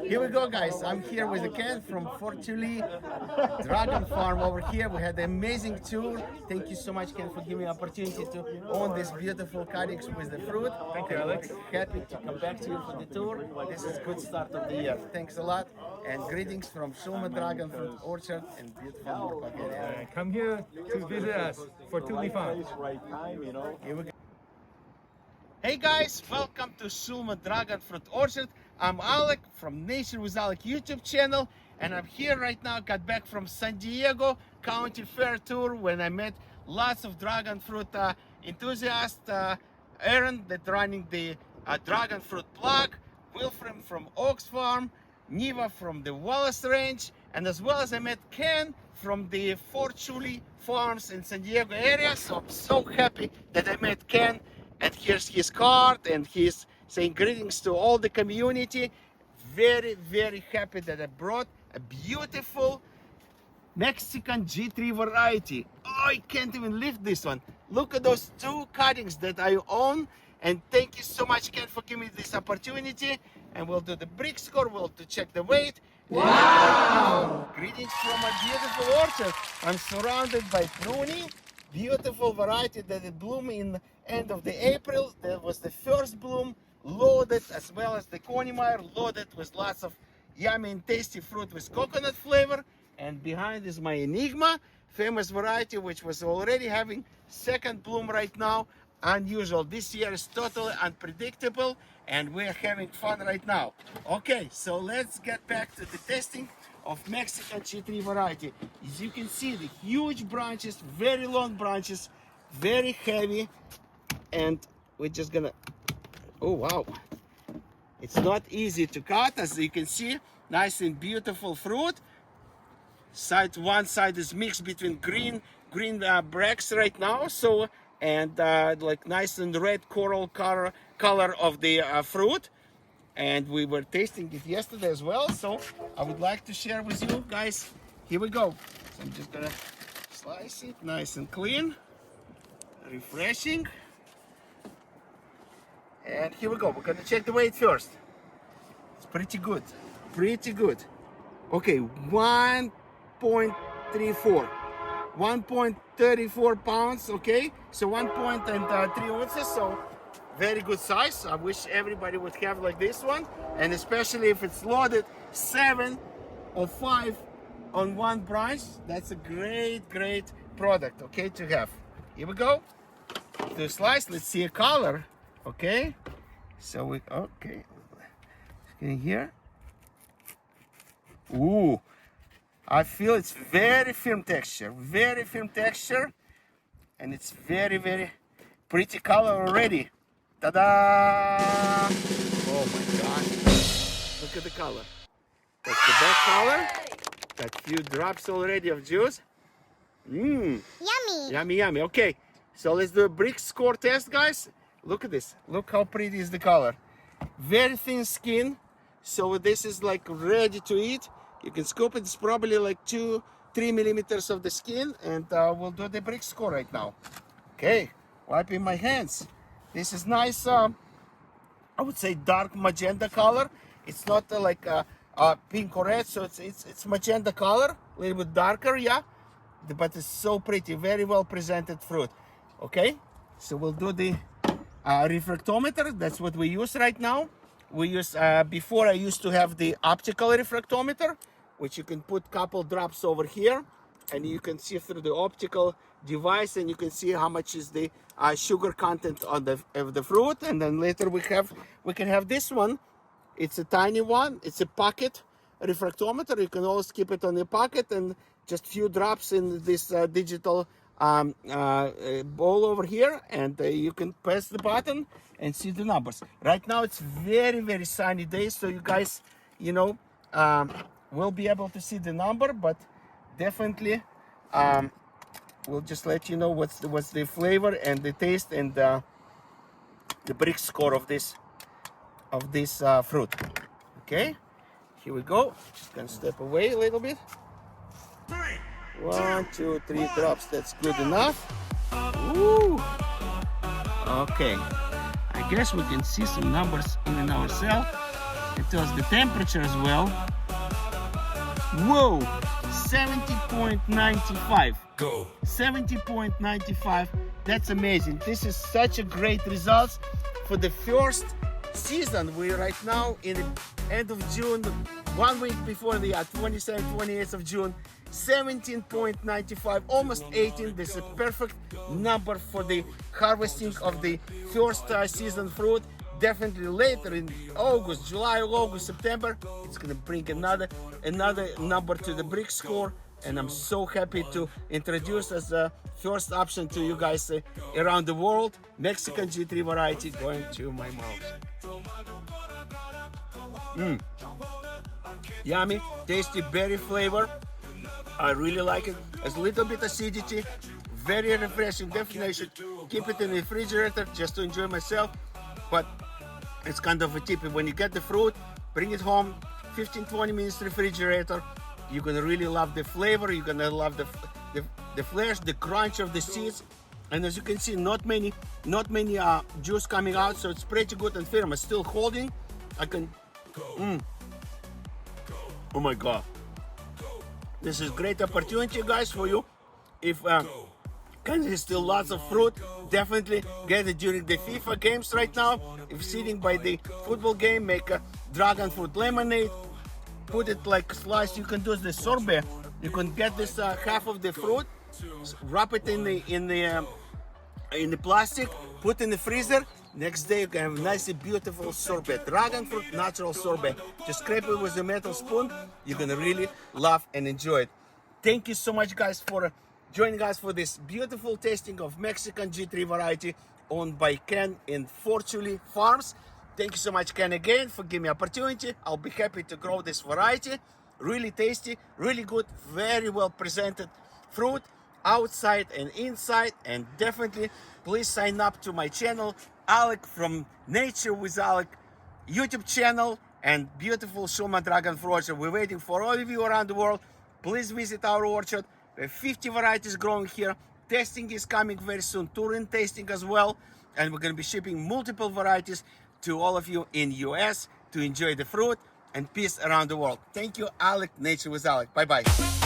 Here we go, guys. I'm here with Ken from Fortunately Dragon Farm over here. We had an amazing tour. Thank you so much, Ken, for giving me the opportunity to own this beautiful cuttings with the fruit. Thank you, Alex. Happy to come back to you for the tour. This is a good start of the year. Thanks a lot, and greetings from Shulman Dragon Fruit Orchard in beautiful Bulgaria. Come here to visit us for Tuli Farm. Here we go. Hey guys, welcome to Shulman Dragon Fruit Orchard. I'm Alik from NatureWithAlik YouTube channel, and I'm here right now. Got back from San Diego County Fair tour when I met lots of dragon fruit enthusiasts. Aaron, that running the dragon fruit blog, Wilfred from Oaks Farm, Niva from the Wallace Range, and as well as I met Ken from the Fort Chuli Farms in San Diego area. So I'm so happy that I met Ken, and here's his card, and he's saying greetings to all the community. Very, very happy that I brought a beautiful Mexican G3 variety. Oh, I can't even lift this one. Look at those two cuttings that I own. And thank you so much, Ken, for giving me this opportunity. And we'll do the brick score, we'll to check the weight. Wow! Greetings from my beautiful orchard. I'm surrounded by pruning, beautiful variety that it bloomed in end of the April. That was the first bloom, loaded, as well as the Coneymeyer, loaded with lots of yummy and tasty fruit with coconut flavor. And behind is my Enigma, famous variety, which was already having second bloom right now. Unusual. This year is totally unpredictable, and we're having fun right now. Okay, so let's get back to the testing of Mexican G3 variety. As you can see, the huge branches, very long branches, very heavy, and we're just gonna, oh wow, it's not easy to cut. As you can see, nice and beautiful fruit. One side is mixed between green bracts right now, so and like nice and red coral color of the fruit. And we were tasting it yesterday as well, so I would like to share with you guys. Here we go. So I'm just gonna slice it nice and clean, refreshing. And here we go. We're gonna check the weight first. It's pretty good, pretty good. Okay, 1.34 pounds. Okay, so 1.3 ounces. So very good size. I wish everybody would have like this one, and especially if it's loaded 7 or 5 on one branch. That's a great product, okay, to have. Here we go to slice. Let's see a color. Okay, so we in here. Ooh, I feel it's very firm texture, and it's very pretty color already. Ta-da! Oh my gosh, look at the color. That's the best color. Got few drops already of juice. Yummy. Okay, so let's do a brick score test, guys. Look at this. Look how pretty is the color. Very thin skin, so this is like ready to eat. You can scoop it. It's probably like 2-3 millimeters of the skin, and we'll do the brick score right now. Okay, wiping my hands. This is nice. I would say dark magenta color. It's not like pink or red, so it's magenta color, a little bit darker, yeah. But it's so pretty, very well presented fruit. Okay, so we'll do the refractometer. That's what we use right now. We use before I used to have the optical refractometer, which you can put couple drops over here, and you can see through the optical device, and you can see how much is the sugar content on the fruit. And then later we can have this one. It's a tiny one. It's a pocket refractometer. You can always keep it on your pocket, and just few drops in this digital bowl over here, and you can press the button and see the numbers. Right now it's very sunny day, so you guys, you know, will be able to see the number, but definitely we'll just let you know what's the flavor and the taste and the brick score of this fruit. Okay, here we go. Just gonna step away a little bit. 1, 2, 3 drops. That's good enough. Ooh. Okay, I guess we can see some numbers in and ourselves. It tells the temperature as well. Whoa, 70.95. Go. 70.95. That's amazing. This is such a great results for the first season. We're right now in the end of June, 1 week before the 27th, 28th of June. 17.95, almost 18. This is a perfect number for the harvesting of the first season fruit. Definitely later in August, July, August, September, it's gonna bring another number to the brick score, and I'm so happy to introduce as a first option to you guys around the world, Mexican G3 variety going to my mouth. Yummy, tasty berry flavor. I really like it. It's a little bit acidity, very refreshing. Definitely I should keep it in the refrigerator just to enjoy myself. But it's kind of a tip. When you get the fruit, bring it home, 15-20 minutes refrigerator. You're gonna really love the flavor. You're gonna love the flesh, the crunch of the seeds. And as you can see, not many juice coming out, so it's pretty good and firm. I'm still holding. I can. Oh my God. This is great opportunity, guys, for you. If there's still lots of fruit, definitely get it during the FIFA games right now. If sitting by the football game, make a dragon fruit lemonade, put it like slice. You can do the sorbet. You can get this half of the fruit, wrap it in the plastic, put in the freezer. Next day you can have nice, beautiful sorbet, dragon fruit natural sorbet. Just scrape it with a metal spoon. You're gonna really love and enjoy it. Thank you so much, guys, for joining us for this beautiful tasting of Mexican G3 variety owned by Ken in Fortunely Farms. Thank you so much, Ken, again for giving me opportunity. I'll be happy to grow this variety. Really tasty, really good, very well presented fruit outside and inside. And definitely please sign up to my channel, Alik from NatureWithAlik YouTube channel and beautiful Shulman Dragon Fruit Orchard. We're waiting for all of you around the world. Please visit our orchard. We have 50 varieties growing here. Testing is coming very soon, touring tasting as well. And we're going to be shipping multiple varieties to all of you in US to enjoy the fruit and peace around the world. Thank you, Alik, NatureWithAlik. Bye-bye.